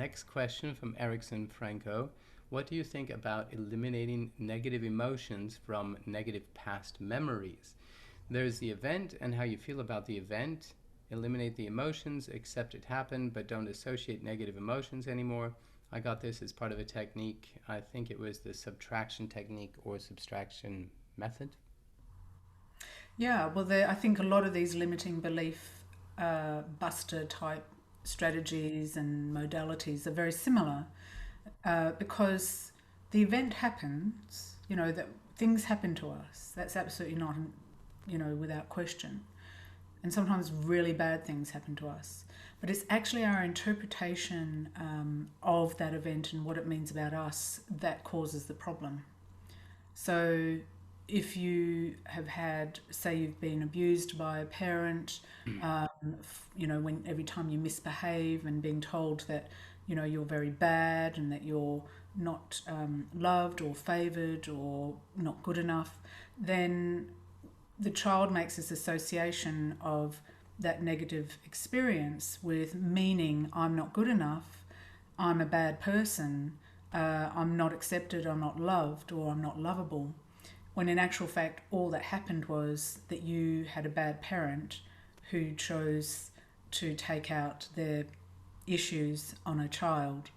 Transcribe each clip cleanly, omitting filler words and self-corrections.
next question from Erickson Franco. What do you think about eliminating negative emotions from negative past memories? There's the event and how you feel about the event. Eliminate the emotions, accept it happened, but don't associate negative emotions anymore. I got this as part of a technique. I think it was the subtraction technique or subtraction method. Yeah, well, I think a lot of these limiting belief buster type strategies and modalities are very similar because the event happens, that things happen to us. That's absolutely not, without question. And sometimes really bad things happen to us. But it's actually our interpretation of that event and what it means about us that causes the problem. So if you have had, say, you've been abused by a parent, when every time you misbehave and being told that, you're very bad and that you're not loved or favored or not good enough, then the child makes this association of that negative experience with meaning I'm not good enough, I'm a bad person, I'm not accepted, I'm not loved, or I'm not lovable. When in actual fact, all that happened was that you had a bad parent who chose to take out their issues on a child.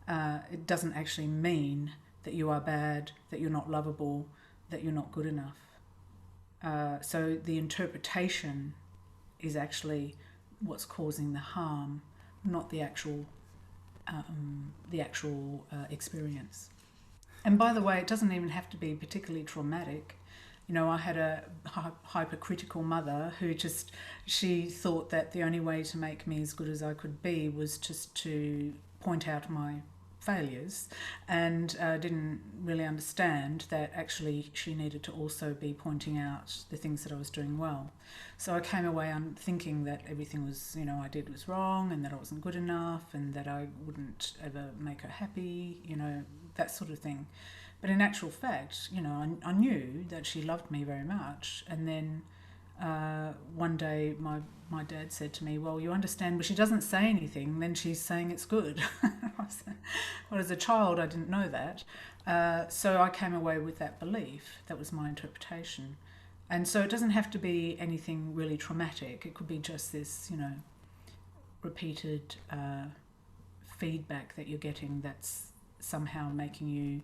It doesn't actually mean that you are bad, that you're not lovable, that you're not good enough. So the interpretation is actually what's causing the harm, not the actual experience. And by the way, it doesn't even have to be particularly traumatic. I had a hypercritical mother who she thought that the only way to make me as good as I could be was just to point out my failures, and didn't really understand that actually she needed to also be pointing out the things that I was doing well. So I came away thinking that everything I did was wrong, and that I wasn't good enough, and that I wouldn't ever make her happy, that sort of thing. But in actual fact, I knew that she loved me very much. And then one day my dad said to me, well, you understand, but she doesn't say anything, then she's saying it's good. Well, as a child, I didn't know that. So I came away with that belief. That was my interpretation. And so it doesn't have to be anything really traumatic. It could be just this, repeated feedback that you're getting that's somehow making you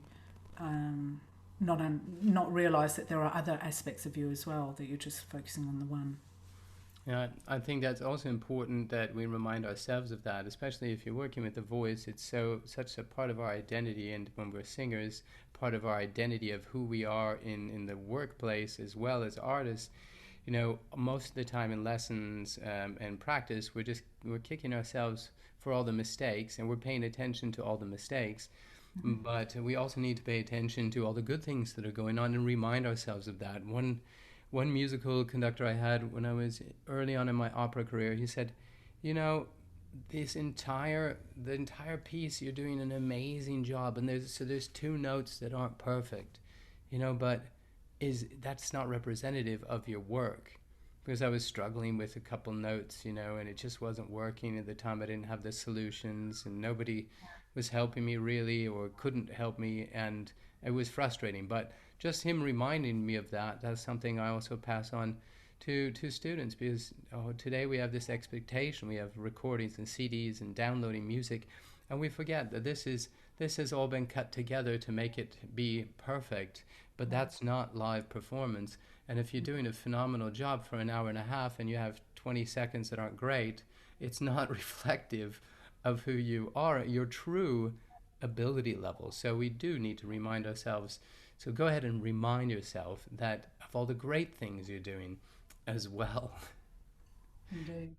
not realize that there are other aspects of you as well, that you're just focusing on the one. Yeah, I think that's also important that we remind ourselves of that, especially if you're working with the voice. It's such a part of our identity, and when we're singers, part of our identity of who we are in the workplace as well as artists. Most of the time in lessons and practice, we're kicking ourselves for all the mistakes, and we're paying attention to all the mistakes. But we also need to pay attention to all the good things that are going on and remind ourselves of that. One musical conductor I had when I was early on in my opera career, he said, you know, the entire piece, you're doing an amazing job, and there's two notes that aren't perfect, but that's not representative of your work. Because I was struggling with a couple notes, and it just wasn't working at the time. I didn't have the solutions, and nobody was helping me really, or couldn't help me, and it was frustrating. But just him reminding me of that's something I also pass on to students, because today we have this expectation. We have recordings and CDs and downloading music, and we forget that this has all been cut together to make it be perfect, but that's not live performance. And if you're doing a phenomenal job for an hour and a half and you have 20 seconds that aren't great, it's not reflective of who you are, your true ability level. So we do need to remind ourselves. So go ahead and remind yourself that of all the great things you're doing as well. Indeed.